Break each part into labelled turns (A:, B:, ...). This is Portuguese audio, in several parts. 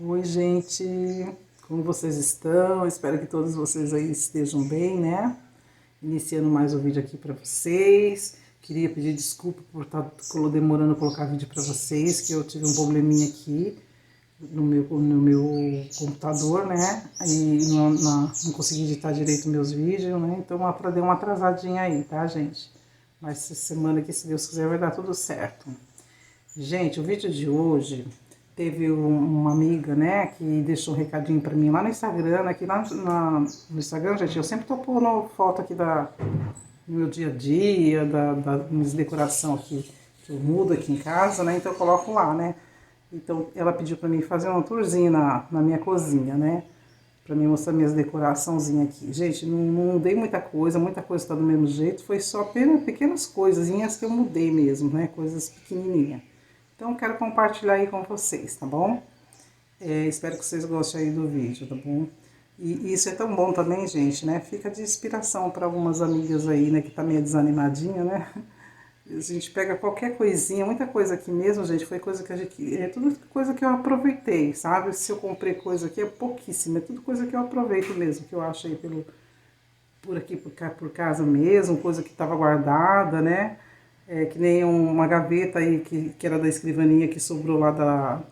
A: Oi, gente, como vocês estão? Espero que todos vocês aí estejam bem, né? Iniciando mais um vídeo aqui para vocês. Queria pedir desculpa por estar demorando a colocar vídeo para vocês, que eu tive um probleminha aqui no meu computador, né? E não consegui editar direito meus vídeos, né? Então deu uma atrasadinha aí, tá, gente? Mas essa semana aqui, se Deus quiser, vai dar tudo certo. Gente, o vídeo de hoje teve uma amiga, né, que deixou um recadinho pra mim lá no Instagram, aqui no Instagram, gente, eu sempre tô pondo foto aqui do meu dia a dia, da minha decoração aqui, que eu mudo aqui em casa, né, então eu coloco lá, né. Então ela pediu pra mim fazer um tourzinho na minha cozinha, né, pra mim mostrar minhas decoraçãozinhas aqui. Gente, não mudei muita coisa tá do mesmo jeito, foi só apenas pequenas coisinhas que eu mudei mesmo, né, coisas pequenininhas. Então, eu quero compartilhar aí com vocês, tá bom? Espero que vocês gostem aí do vídeo, tá bom? E isso é tão bom também, gente, né? Fica de inspiração para algumas amigas aí, né, que tá meio desanimadinha, né? A gente pega qualquer coisinha, muita coisa aqui mesmo, gente, foi coisa que a gente... É tudo coisa que eu aproveitei, sabe? Se eu comprei coisa aqui, é pouquíssima, é tudo coisa que eu aproveito mesmo, que eu acho aí por aqui, por casa mesmo, coisa que estava guardada, né? Que nem uma gaveta aí que era da escrivaninha que sobrou lá da,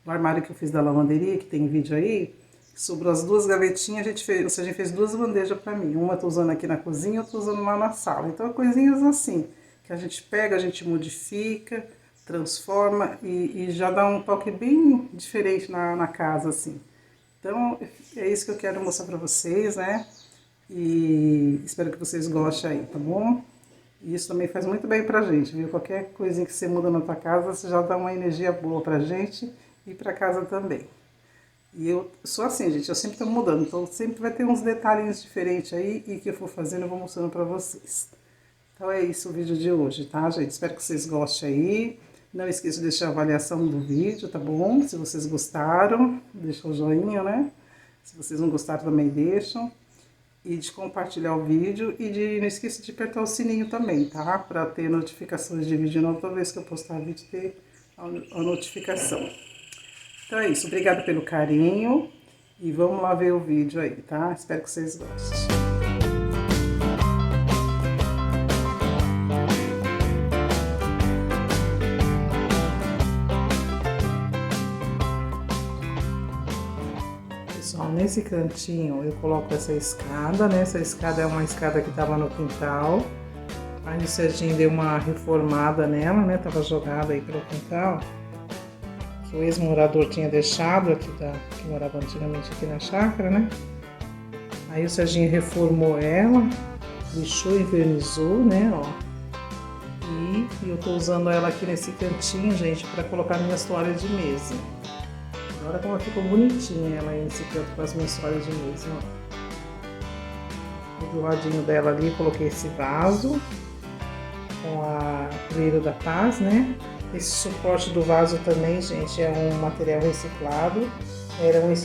A: do armário que eu fiz da lavanderia, que tem vídeo aí. Sobrou as duas gavetinhas, a gente fez, ou seja, a gente fez duas bandejas pra mim. Uma eu tô usando aqui na cozinha, outra tô usando lá na sala. Então, coisinhas assim, que a gente pega, a gente modifica, transforma e já dá um toque bem diferente na casa, assim. Então, é isso que eu quero mostrar pra vocês, né? E espero que vocês gostem aí, tá bom? E isso também faz muito bem pra gente, viu? Qualquer coisinha que você muda na tua casa, você já dá uma energia boa pra gente e pra casa também. E eu sou assim, gente, eu sempre tô mudando, então sempre vai ter uns detalhes diferentes aí e que eu for fazendo eu vou mostrando pra vocês. Então é isso o vídeo de hoje, tá, gente? Espero que vocês gostem aí. Não esqueça de deixar a avaliação do vídeo, tá bom? Se vocês gostaram, deixa o joinha, né? Se vocês não gostaram, também deixam. E de compartilhar o vídeo e não esqueça de apertar o sininho também, tá? Pra ter notificações de vídeo novo, toda vez que eu postar vídeo ter a notificação. Então é isso, obrigada pelo carinho e vamos lá ver o vídeo aí, tá? Espero que vocês gostem. Pessoal, nesse cantinho eu coloco essa escada, né? Essa escada é uma escada que tava no quintal. Aí o Serginho deu uma reformada nela, né? Tava jogada aí pelo quintal. Que o ex-morador tinha deixado aqui, que morava antigamente aqui na chácara, né? Aí o Serginho reformou ela, lixou, invernizou, né, ó. E eu tô usando ela aqui nesse cantinho, gente, pra colocar minhas toalhas de mesa. Olha como ficou bonitinha ela aí nesse canto com as minhas toalhas de mesa, ó. E do ladinho dela ali coloquei esse vaso com a Lírio da Paz, né? Esse suporte do vaso também, gente, é um material reciclado. Era um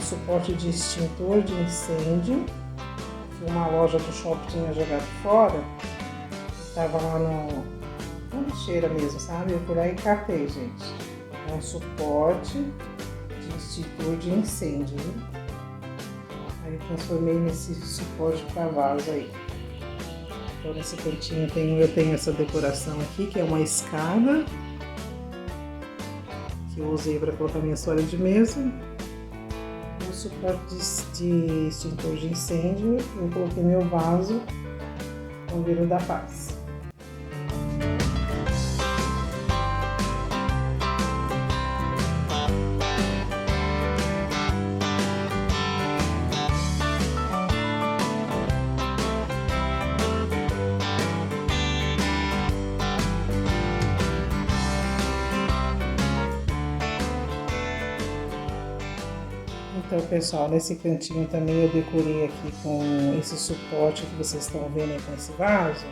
A: suporte de extintor de incêndio que uma loja do shopping tinha jogado fora. Tava lá na lixeira mesmo, sabe? Eu fui lá e catei, gente. É um suporte de extintor de incêndio, viu? Aí transformei nesse suporte para vaso aí. Então nesse cantinho eu tenho essa decoração aqui, que é uma escada, que eu usei para colocar minha toalha de mesa. O suporte de extintor de incêndio, eu coloquei meu vaso com o Lírio da Paz. Então, pessoal, nesse cantinho também eu decorei aqui com esse suporte que vocês estão vendo aí com esse vaso.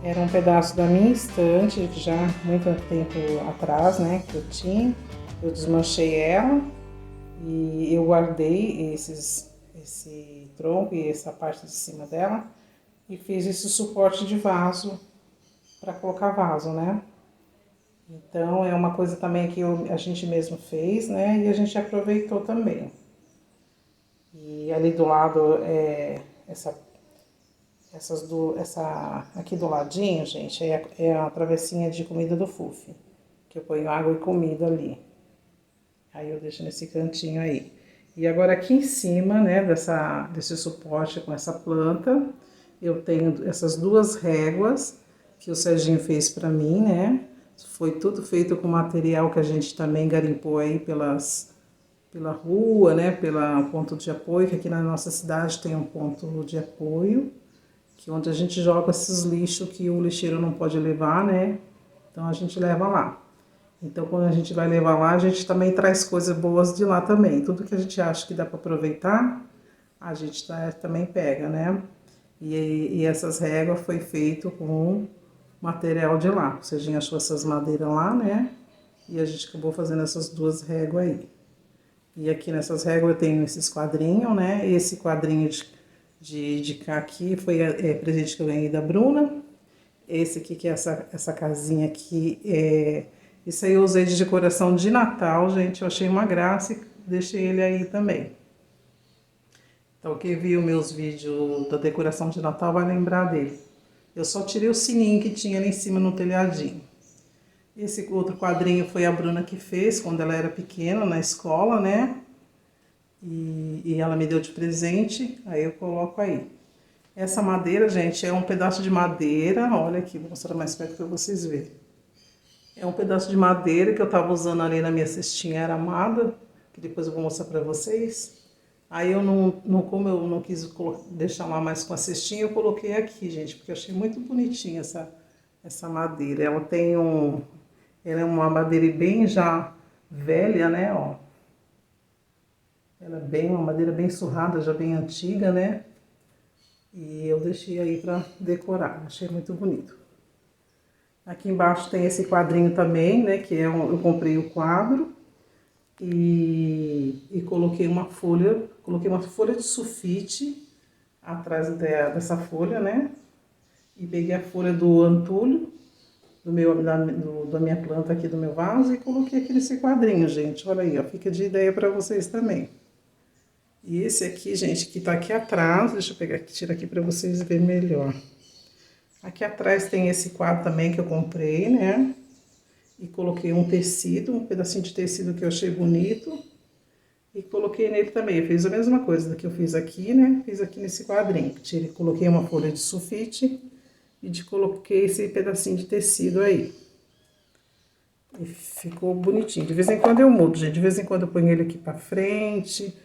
A: Era um pedaço da minha estante, já muito tempo atrás, né, que eu tinha. Eu desmanchei ela e eu guardei esse tronco e essa parte de cima dela e fiz esse suporte de vaso para colocar vaso, né? Então é uma coisa também que a gente mesmo fez, né? E a gente aproveitou também. E ali do lado, essa aqui do ladinho, gente, é a travessinha de comida do Fufi. Que eu ponho água e comida ali. Aí eu deixo nesse cantinho aí. E agora aqui em cima, né, desse suporte com essa planta, eu tenho essas duas réguas que o Serginho fez pra mim, né? Foi tudo feito com material que a gente também garimpou aí pela rua, né? Pela ponto de apoio, que aqui na nossa cidade tem um ponto de apoio, que é onde a gente joga esses lixos que o lixeiro não pode levar, né? Então a gente leva lá. Então, quando a gente vai levar lá, a gente também traz coisas boas de lá também. Tudo que a gente acha que dá para aproveitar, a gente também pega, né? E essas réguas foi feito com material de lá. O Serginho achou essas madeiras lá, né? E a gente acabou fazendo essas duas réguas aí. E aqui nessas réguas eu tenho esses quadrinhos, né? Esse quadrinho de cá aqui foi presente que eu ganhei da Bruna. Esse aqui, que é essa casinha aqui, isso aí eu usei de decoração de Natal, gente. Eu achei uma graça e deixei ele aí também. Então, quem viu meus vídeos da decoração de Natal vai lembrar dele. Eu só tirei o sininho que tinha ali em cima no telhadinho. Esse outro quadrinho foi a Bruna que fez quando ela era pequena, na escola, né? E ela me deu de presente, aí eu coloco aí. Essa madeira, gente, é um pedaço de madeira, olha aqui, vou mostrar mais perto para vocês verem. É um pedaço de madeira que eu tava usando ali na minha cestinha aramada, que depois eu vou mostrar para vocês. Aí eu como eu não quis deixar lá mais com a cestinha, eu coloquei aqui, gente, porque eu achei muito bonitinha essa madeira. Ela é uma madeira bem já velha, né, ó. Ela é uma madeira bem surrada, já bem antiga, né? E eu deixei aí pra decorar, achei muito bonito. Aqui embaixo tem esse quadrinho também, né, que eu comprei o quadro e coloquei uma folha de sulfite atrás dessa folha, né? E peguei a folha do antulho, da minha planta aqui, do meu vaso, e coloquei aqui nesse quadrinho, gente. Olha aí, ó, fica de ideia pra vocês também. E esse aqui, gente, que tá aqui atrás, deixa eu pegar aqui, tirar aqui pra vocês verem melhor. Aqui atrás tem esse quadro também que eu comprei, né? E coloquei um tecido, um pedacinho de tecido que eu achei bonito. E coloquei nele também. Eu fiz a mesma coisa que eu fiz aqui, né? Fiz aqui nesse quadrinho. Coloquei uma folha de sulfite e coloquei esse pedacinho de tecido aí. E ficou bonitinho. De vez em quando eu mudo, gente. De vez em quando eu ponho ele aqui pra frente.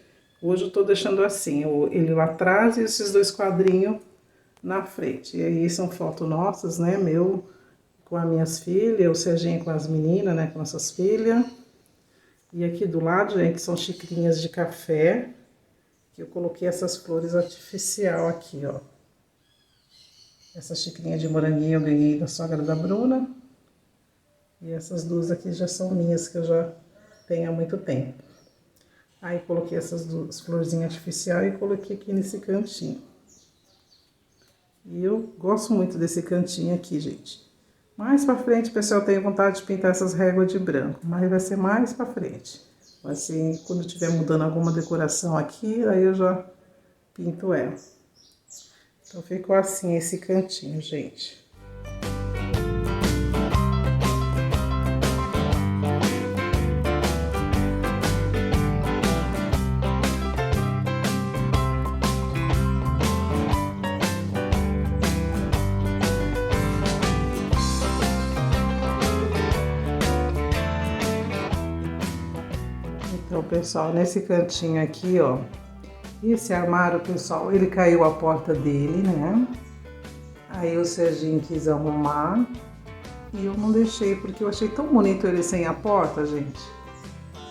A: Hoje eu tô deixando assim, ele lá atrás e esses dois quadrinhos na frente. E aí são fotos nossas, né? Meu com as minhas filhas, o Serginho com as meninas, né? Com nossas filhas. E aqui do lado, gente, são xicrinhas de café. Que eu coloquei essas flores artificial aqui, ó. Essa xicrinha de moranguinho eu ganhei da sogra da Bruna. E essas duas aqui já são minhas, que eu já tenho há muito tempo. Aí coloquei essas duas florzinhas artificiais e coloquei aqui nesse cantinho. E eu gosto muito desse cantinho aqui, gente. Mais pra frente, pessoal, eu tenho vontade de pintar essas réguas de branco, mas vai ser mais pra frente. Assim, quando eu estiver mudando alguma decoração aqui, aí eu já pinto ela. Então ficou assim esse cantinho, gente. Então, pessoal, nesse cantinho aqui, ó, esse armário, pessoal, ele caiu a porta dele, né? Aí o Serginho quis arrumar e eu não deixei, porque eu achei tão bonito ele sem a porta, gente.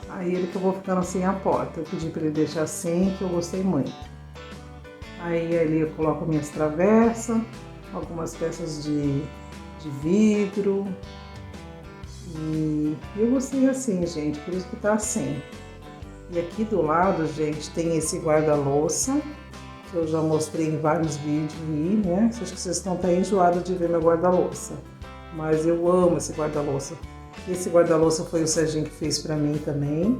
A: Aí ele acabou ficando sem a porta. Eu pedi pra ele deixar assim, que eu gostei muito. Aí ali eu coloco minhas travessas, algumas peças de vidro. E eu gostei assim, gente, por isso que tá assim. E aqui do lado, gente, tem esse guarda-louça, que eu já mostrei em vários vídeos aí, né? Acho que vocês estão até enjoados de ver meu guarda-louça. Mas eu amo esse guarda-louça. Esse guarda-louça foi o Serginho que fez pra mim também.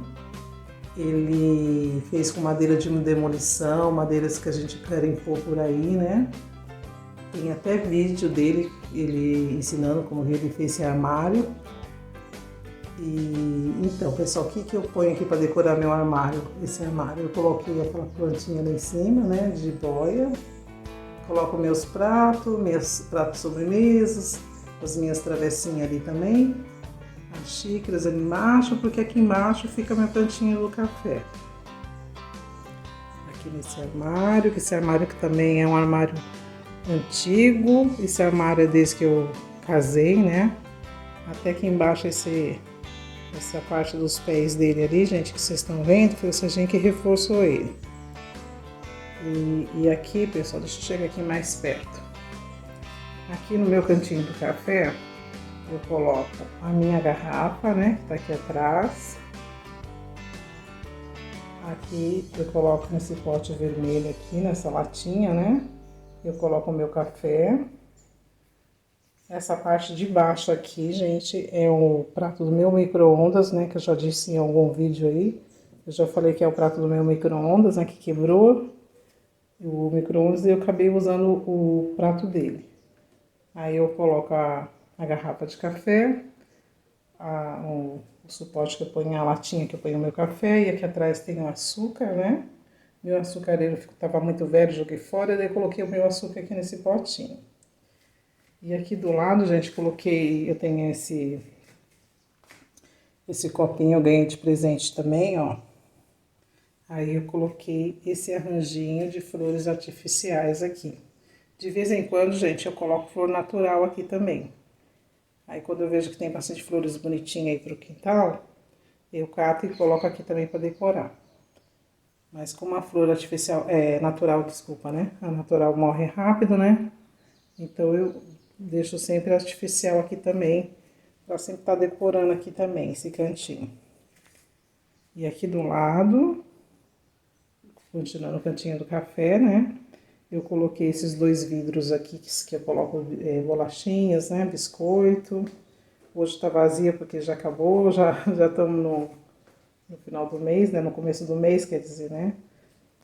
A: Ele fez com madeira de demolição, madeiras que a gente garimpou por aí, né? Tem até vídeo dele, ele ensinando como ele fez esse armário. E então, pessoal, o que eu ponho aqui para decorar meu armário? Esse armário, eu coloquei aquela plantinha lá em cima, né, de boia. Coloco meus pratos sobremesas, as minhas travessinhas ali também. As xícaras ali embaixo, porque aqui embaixo fica a minha plantinha do café. Aqui nesse armário, esse armário que também é um armário antigo. Esse armário é desde que eu casei, né? Até aqui embaixo essa parte dos pés dele ali, gente, que vocês estão vendo, foi o Serginho que reforçou ele. E aqui, pessoal, deixa eu chegar aqui mais perto. Aqui no meu cantinho do café, eu coloco a minha garrafa, né, que tá aqui atrás. Aqui eu coloco nesse pote vermelho aqui, nessa latinha, né, eu coloco o meu café. Essa parte de baixo aqui, gente, é o prato do meu micro-ondas, né, que eu já disse em algum vídeo aí. Eu já falei que é o prato do meu micro-ondas, né, que quebrou o micro-ondas e eu acabei usando o prato dele. Aí eu coloco a garrafa de café, o suporte que eu ponho, a latinha que eu ponho o meu café, e aqui atrás tem o açúcar, né? Meu açucareiro estava muito velho, joguei fora, daí eu coloquei o meu açúcar aqui nesse potinho. E aqui do lado, gente, eu tenho esse copinho, eu ganhei de presente também, ó. Aí eu coloquei esse arranjinho de flores artificiais aqui. De vez em quando, gente, eu coloco flor natural aqui também. Aí quando eu vejo que tem bastante flores bonitinhas aí pro quintal, eu cato e coloco aqui também para decorar. Mas como a flor artificial, natural, desculpa, né? A natural morre rápido, né? Então eu deixo sempre artificial aqui também, pra sempre estar decorando aqui também, esse cantinho. E aqui do lado, continuando o cantinho do café, né? Eu coloquei esses dois vidros aqui, que eu coloco bolachinhas, né? Biscoito. Hoje tá vazia porque já acabou, já estamos no final do mês, né? No começo do mês, quer dizer, né?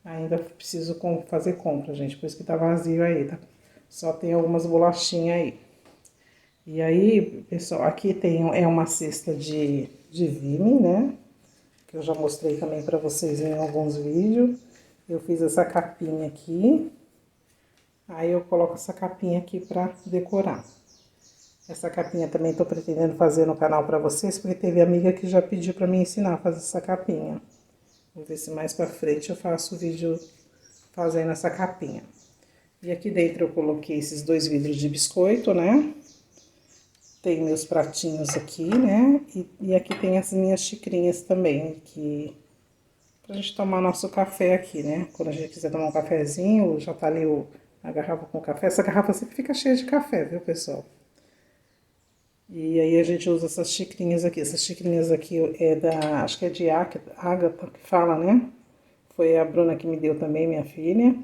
A: Ainda preciso fazer compra, gente, por isso que tá vazio aí, tá? Só tem algumas bolachinhas aí. E aí, pessoal, aqui é uma cesta de vime, né? Que eu já mostrei também pra vocês em alguns vídeos. Eu fiz essa capinha aqui. Aí eu coloco essa capinha aqui pra decorar. Essa capinha também tô pretendendo fazer no canal pra vocês, porque teve amiga que já pediu pra me ensinar a fazer essa capinha. Vou ver se mais pra frente eu faço o vídeo fazendo essa capinha. E aqui dentro eu coloquei esses dois vidros de biscoito, né? Tem meus pratinhos aqui, né? E aqui tem as minhas xicrinhas também, pra gente tomar nosso café aqui, né? Quando a gente quiser tomar um cafezinho, já tá ali a garrafa com café. Essa garrafa sempre fica cheia de café, viu, pessoal? E aí a gente usa essas xicrinhas aqui. Essas xicrinhas aqui acho que é de ágata que fala, né? Foi a Bruna que me deu também, minha filha.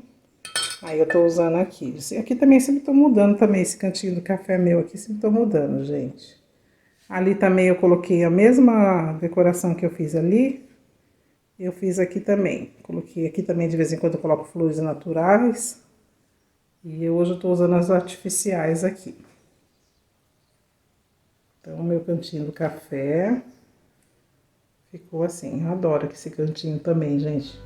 A: Aí eu tô usando aqui. Aqui também sempre tô mudando também, esse cantinho do café meu aqui, sempre tô mudando, gente. Ali também eu coloquei a mesma decoração que eu fiz ali, eu fiz aqui também. Coloquei aqui também, de vez em quando eu coloco flores naturais. E hoje eu tô usando as artificiais aqui. Então, o meu cantinho do café ficou assim. Eu adoro esse cantinho também, gente.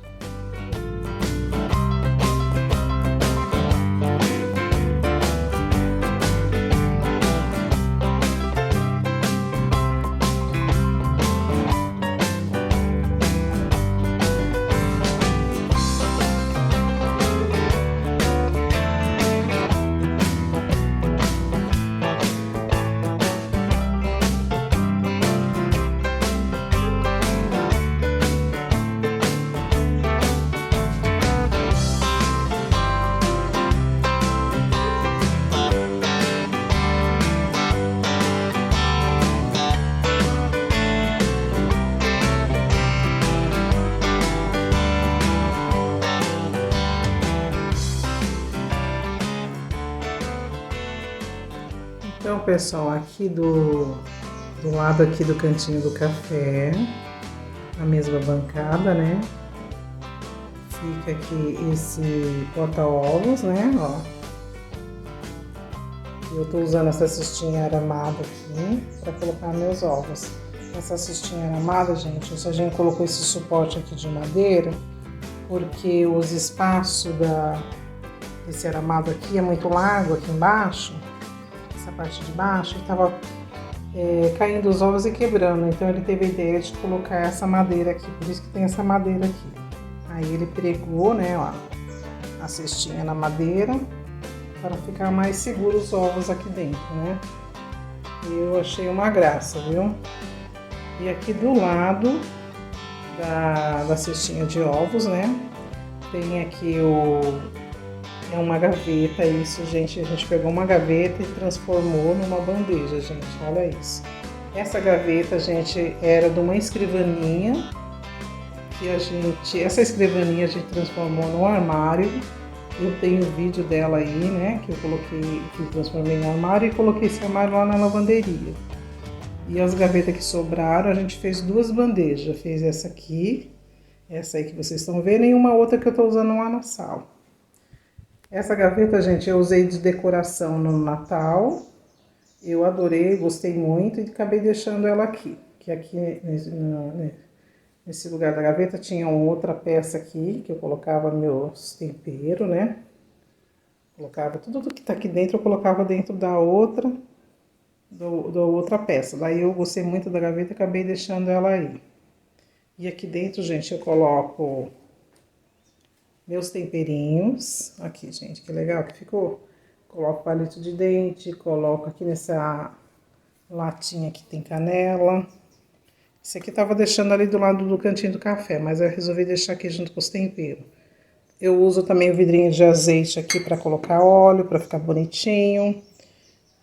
A: Então, pessoal, aqui do Do lado aqui do cantinho do café, a mesma bancada, né? Fica aqui esse porta-ovos, né? Ó. Eu tô usando essa cestinha aramada aqui para colocar meus ovos. Essa cestinha aramada, gente, a gente colocou esse suporte aqui de madeira porque os espaços desse aramado aqui é muito largo aqui embaixo, essa parte de baixo, e tava caindo os ovos e quebrando. Então ele teve a ideia de colocar essa madeira aqui, por isso que tem essa madeira aqui. Aí ele pregou, né, ó, a cestinha na madeira para ficar mais seguro os ovos aqui dentro, né? Eu achei uma graça, viu? E aqui do lado da cestinha de ovos, né? Tem aqui uma gaveta, isso, gente. A gente pegou uma gaveta e transformou numa bandeja, gente. Olha isso. Essa gaveta, gente, era de uma escrivaninha que essa escrivaninha a gente transformou num armário. Eu tenho vídeo dela aí, né? Que eu transformei no armário e coloquei esse armário lá na lavanderia. E as gavetas que sobraram, a gente fez duas bandejas. Fez essa aqui, essa aí que vocês estão vendo, e uma outra que eu tô usando lá na sala. Essa gaveta, gente, eu usei de decoração no Natal. Eu adorei, gostei muito e acabei deixando ela aqui. Que aqui nesse lugar da gaveta tinha uma outra peça aqui, que eu colocava meus temperos, né? Colocava tudo que tá aqui dentro, eu colocava dentro da outra peça. Daí eu gostei muito da gaveta e acabei deixando ela aí. E aqui dentro, gente, eu coloco meus temperinhos. Aqui, gente, que legal que ficou. Coloco palito de dente, coloco aqui nessa latinha que tem canela. Esse aqui tava deixando ali do lado do cantinho do café, mas eu resolvi deixar aqui junto com os temperos. Eu uso também o vidrinho de azeite aqui para colocar óleo, para ficar bonitinho.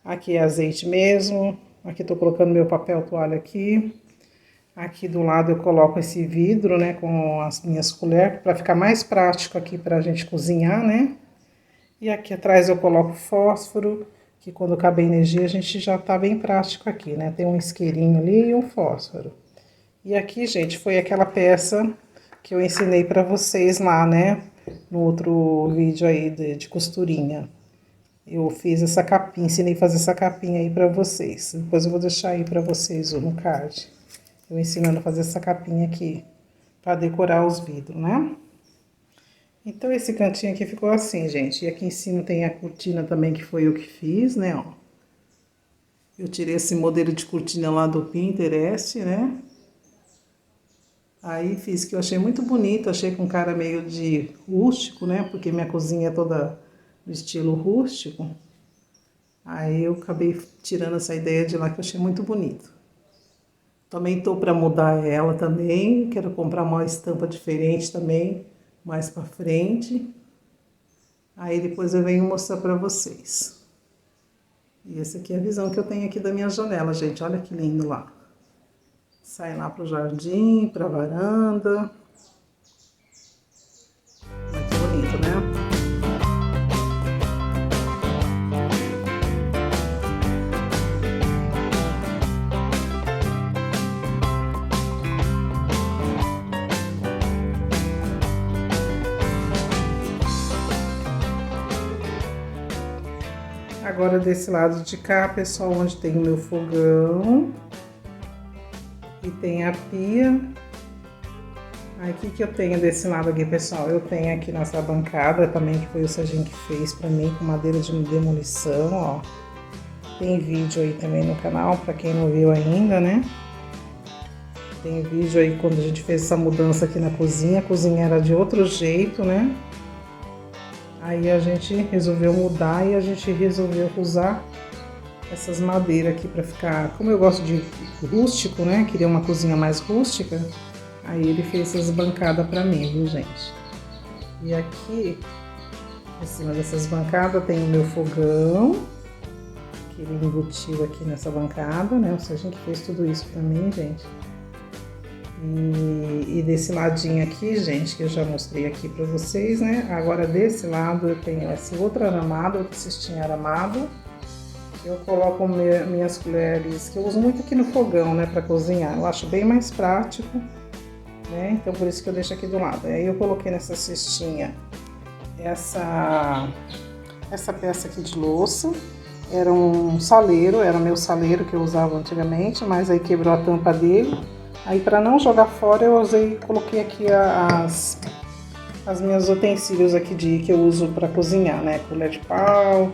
A: Aqui é azeite mesmo. Aqui tô colocando meu papel toalha aqui. Aqui do lado eu coloco esse vidro, né, com as minhas colheres, para ficar mais prático aqui pra gente cozinhar, né? E aqui atrás eu coloco fósforo, que quando acabar a energia a gente já tá bem prático aqui, né? Tem um isqueirinho ali e um fósforo. E aqui, gente, foi aquela peça que eu ensinei pra vocês lá, né? No outro vídeo aí de costurinha. Eu fiz essa capinha, ensinei a fazer essa capinha aí pra vocês. Depois eu vou deixar aí pra vocês no card. Eu ensinando a fazer essa capinha aqui, pra decorar os vidros, né? Então, esse cantinho aqui ficou assim, gente. E aqui em cima tem a cortina também, que foi eu que fiz, né, ó. Eu tirei esse modelo de cortina lá do Pinterest, né? Aí fiz, que eu achei muito bonito, achei com cara meio de rústico, né? Porque minha cozinha é toda do estilo rústico. Aí eu acabei tirando essa ideia de lá, que eu achei muito bonito. Também tô para mudar ela também, quero comprar uma estampa diferente também, mais para frente. Aí depois eu venho mostrar para vocês. E essa aqui é a visão que eu tenho aqui da minha janela, gente, olha que lindo lá. Sai lá pro jardim, pra varanda. Muito bonito, né? Agora desse lado de cá, pessoal, onde tem o meu fogão. E tem a pia. Aí, o que eu tenho desse lado aqui, pessoal? Eu tenho aqui nossa bancada também, que foi o Serginho que fez pra mim, com madeira de demolição, ó. Tem vídeo aí também no canal, pra quem não viu ainda, né? Tem vídeo aí quando a gente fez essa mudança aqui na cozinha. A cozinha era de outro jeito, né? Aí a gente resolveu mudar e a gente resolveu usar essas madeiras aqui pra ficar... Como eu gosto de rústico, né? Queria uma cozinha mais rústica. Aí ele fez essas bancadas pra mim, viu, gente? E aqui, em cima dessas bancadas, tem o meu fogão. Que ele embutiu aqui nessa bancada, né? O Serginho que fez tudo isso pra mim, gente. E desse ladinho aqui, gente, que eu já mostrei aqui pra vocês, né? Agora desse lado eu tenho esse outro aramado, outra cestinha aramada. Eu coloco minhas colheres, que eu uso muito aqui no fogão, né, para cozinhar. Eu acho bem mais prático, né? Então por isso que eu deixo aqui do lado. Aí eu coloquei nessa cestinha essa peça aqui de louça. Era um saleiro, era meu saleiro que eu usava antigamente, mas aí quebrou a tampa dele. Aí para não jogar fora eu coloquei aqui as minhas utensílios aqui que eu uso para cozinhar, né? Colher de pau,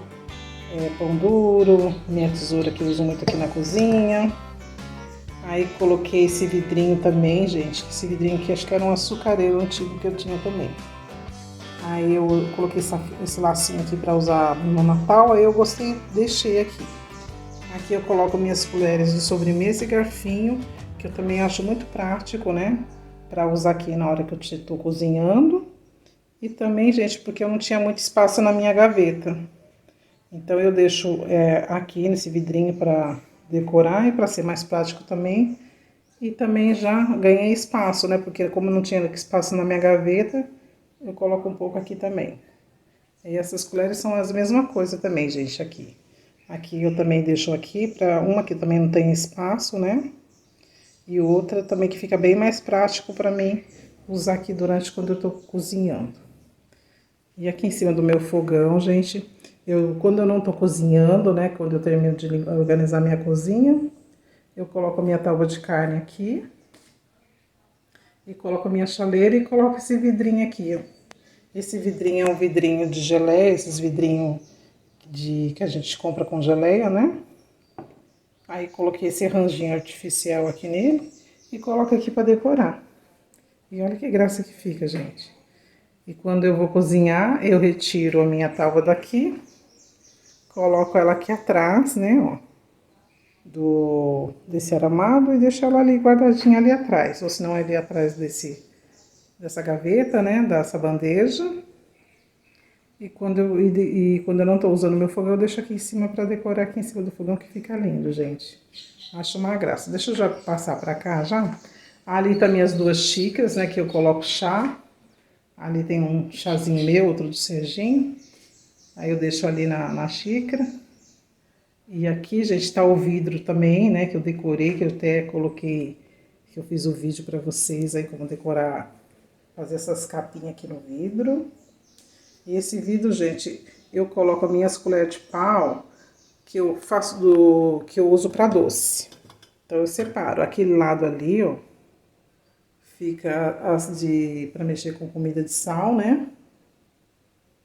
A: pão duro, minha tesoura que eu uso muito aqui na cozinha. Aí coloquei esse vidrinho também, gente. Esse vidrinho aqui acho que era um açucareiro antigo que eu tinha também. Aí eu coloquei esse lacinho aqui para usar no Natal, aí eu gostei, deixei aqui. Aqui eu coloco minhas colheres de sobremesa e garfinho, que eu também acho muito prático, né? Para usar aqui na hora que eu estou cozinhando. E também, gente, porque eu não tinha muito espaço na minha gaveta. Então eu deixo aqui nesse vidrinho para decorar e para ser mais prático também. E também já ganhei espaço, né? Porque como eu não tinha espaço na minha gaveta, eu coloco um pouco aqui também. E essas colheres são as mesma coisa também, gente, aqui. Aqui eu também deixo aqui para uma que também não tem espaço, né? E outra também que fica bem mais prático para mim usar aqui durante quando eu tô cozinhando. E aqui em cima do meu fogão, gente, quando eu não tô cozinhando, né, quando eu termino de organizar minha cozinha, eu coloco a minha tábua de carne aqui. E coloco a minha chaleira e coloco esse vidrinho aqui, ó. Esse vidrinho é um vidrinho de geleia, esses vidrinhos que a gente compra com geleia, né? Aí coloquei esse ranginho artificial aqui nele e coloco aqui para decorar. E olha que graça que fica, gente. E quando eu vou cozinhar, eu retiro a minha tábua daqui, coloco ela aqui atrás, né, ó, desse aramado e deixo ela ali guardadinha ali atrás, ou senão ali atrás dessa gaveta, né, dessa bandeja. E quando eu não tô usando meu fogão, eu deixo aqui em cima para decorar aqui em cima do fogão, que fica lindo, gente. Acho uma graça. Deixa eu já passar para cá já. Ali tá minhas duas xícaras, né, que eu coloco chá. Ali tem um chazinho meu, outro do Serginho. Aí eu deixo ali na xícara. E aqui, gente, tá o vidro também, né, que eu decorei, que eu até coloquei, que eu fiz o vídeo para vocês aí como decorar, fazer essas capinhas aqui no vidro. E esse vidro, gente, eu coloco as minhas colheres de pau que eu faço que eu uso para doce. Então eu separo aquele lado ali, ó, fica as para mexer com comida de sal, né?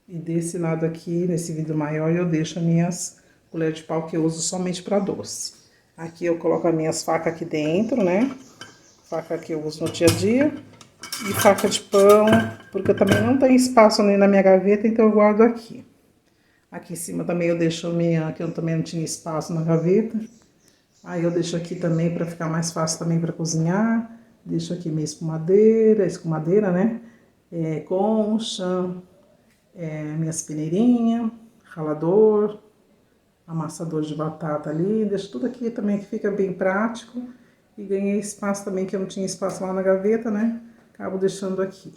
A: E desse lado aqui, nesse vidro maior, eu deixo as minhas colheres de pau que eu uso somente para doce. Aqui eu coloco as minhas facas aqui dentro, né? Faca que eu uso no dia a dia. E faca de pão, porque eu também não tenho espaço nem na minha gaveta, então eu guardo aqui. Aqui em cima também eu deixo que eu também não tinha espaço na gaveta. Aí eu deixo aqui também para ficar mais fácil também para cozinhar. Deixo aqui minha escumadeira, né? Concha, minhas peneirinhas, ralador, amassador de batata ali. Deixo tudo aqui também que fica bem prático. E ganhei espaço também, que eu não tinha espaço lá na gaveta, né? Acabo deixando aqui.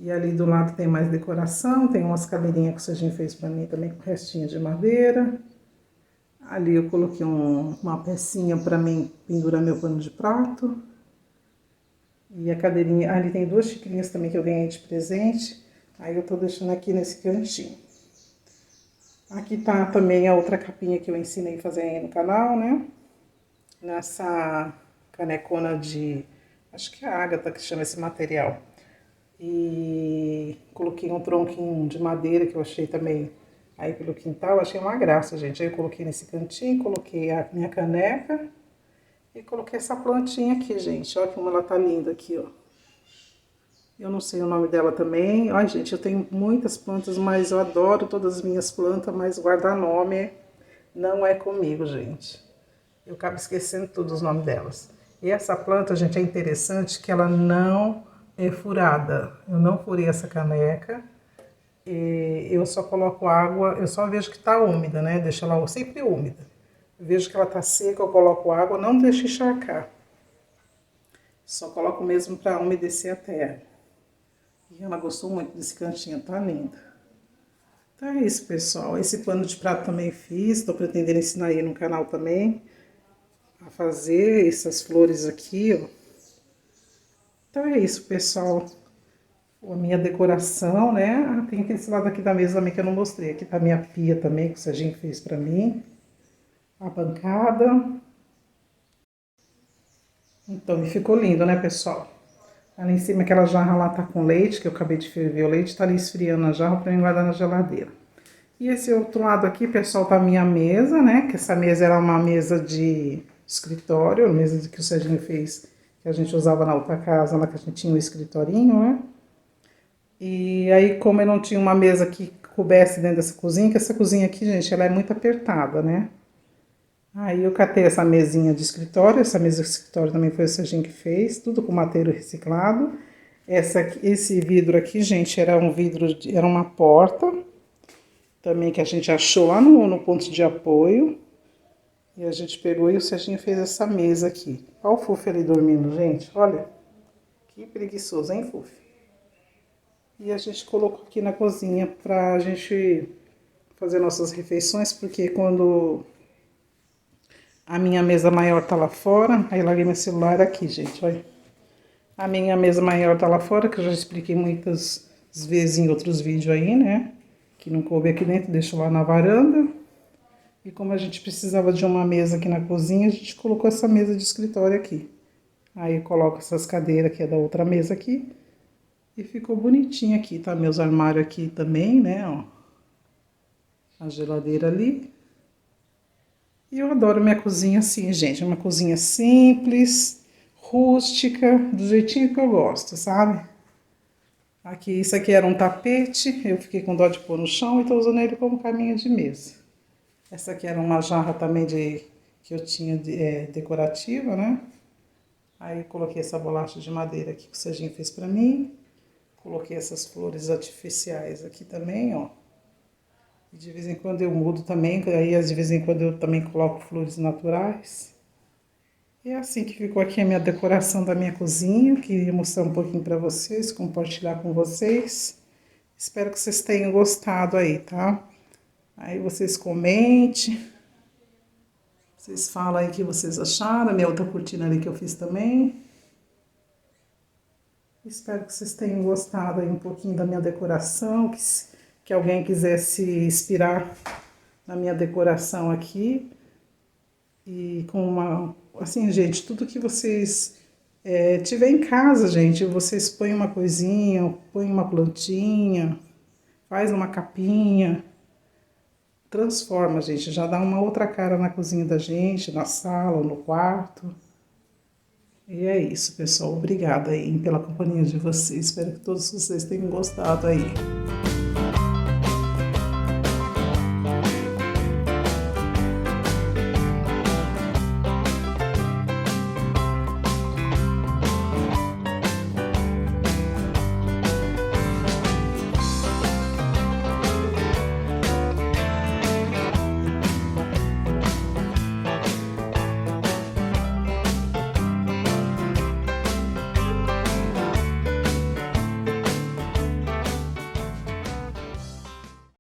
A: E ali do lado tem mais decoração, tem umas cadeirinhas que o Serginho fez pra mim também com restinho de madeira. Ali eu coloquei uma pecinha pra mim pendurar meu pano de prato. E a cadeirinha, ali tem duas xicrinhas também que eu ganhei de presente. Aí eu tô deixando aqui nesse cantinho. Aqui tá também a outra capinha que eu ensinei a fazer aí no canal, né? Nessa canecona acho que é a Ágata que chama esse material. E coloquei um tronquinho de madeira que eu achei também aí pelo quintal, achei uma graça, gente. Aí eu coloquei nesse cantinho, coloquei a minha caneca e coloquei essa plantinha aqui, gente. Olha como ela tá linda aqui, ó. Eu não sei o nome dela também. Ai, gente, eu tenho muitas plantas, mas eu adoro todas as minhas plantas, mas guardar nome não é comigo, gente. Eu acabo esquecendo todos os nomes delas. E essa planta, gente, é interessante que ela não é furada. Eu não furei essa caneca. E eu só coloco água, eu só vejo que tá úmida, né? Deixo ela sempre úmida. Eu vejo que ela tá seca, eu coloco água, não deixo encharcar. Só coloco mesmo para umedecer a terra. E ela gostou muito desse cantinho, tá linda. Então é isso, pessoal. Esse pano de prato também fiz. Tô pretendendo ensinar aí no canal também a fazer essas flores aqui, ó. Então é isso, pessoal. A minha decoração, né? Ah, tem esse lado aqui da mesa também que eu não mostrei. Aqui tá a minha pia também, que o Serginho fez pra mim. A bancada. Então, e ficou lindo, né, pessoal? Ali em cima aquela jarra lá tá com leite, que eu acabei de ferver o leite, tá ali esfriando na jarra pra mim guardar na geladeira. E esse outro lado aqui, pessoal, tá a minha mesa, né? Que essa mesa era uma mesa de escritório, a mesa que o Serginho fez, que a gente usava na outra casa, lá que a gente tinha um escritorinho, né? E aí, como eu não tinha uma mesa que coubesse dentro dessa cozinha, que essa cozinha aqui, gente, ela é muito apertada, né? Aí eu catei essa mesinha de escritório, essa mesa de escritório também foi o Serginho que fez, tudo com material reciclado. Esse vidro aqui, gente, era um vidro, era uma porta, também que a gente achou lá no ponto de apoio. E a gente pegou e o Serginho fez essa mesa aqui. Olha o Fuf ali dormindo, gente, olha. Que preguiçoso, hein, Fuf? E a gente colocou aqui na cozinha pra gente fazer nossas refeições, porque quando a minha mesa maior tá lá fora, aí larguei meu celular aqui, gente, olha. A minha mesa maior tá lá fora, que eu já expliquei muitas vezes em outros vídeos aí, né? Que não coube aqui dentro, deixo lá na varanda. E como a gente precisava de uma mesa aqui na cozinha, a gente colocou essa mesa de escritório aqui. Aí eu coloco essas cadeiras que é da outra mesa aqui. E ficou bonitinho aqui, tá? Meus armários aqui também, né, ó. A geladeira ali. E eu adoro minha cozinha assim, gente. É uma cozinha simples, rústica, do jeitinho que eu gosto, sabe? Aqui, isso aqui era um tapete, eu fiquei com dó de pôr no chão e tô usando ele como caminho de mesa. Essa aqui era uma jarra também que eu tinha decorativa, né? Aí eu coloquei essa bolacha de madeira aqui que o Serginho fez pra mim. Coloquei essas flores artificiais aqui também, ó. E de vez em quando eu mudo também, aí de vez em quando eu também coloco flores naturais. E é assim que ficou aqui a minha decoração da minha cozinha. Queria mostrar um pouquinho pra vocês, compartilhar com vocês. Espero que vocês tenham gostado aí, tá? Aí vocês comentem. Vocês falam aí o que vocês acharam. A minha outra cortina ali que eu fiz também. Espero que vocês tenham gostado aí um pouquinho da minha decoração. Que alguém quiser se inspirar na minha decoração aqui. E com uma... Assim, gente, tudo que vocês tiver em casa, gente, vocês põem uma coisinha, põem uma plantinha, faz uma capinha. Transforma, gente, já dá uma outra cara na cozinha da gente, na sala, no quarto. E é isso, pessoal. Obrigada aí pela companhia de vocês. Espero que todos vocês tenham gostado aí.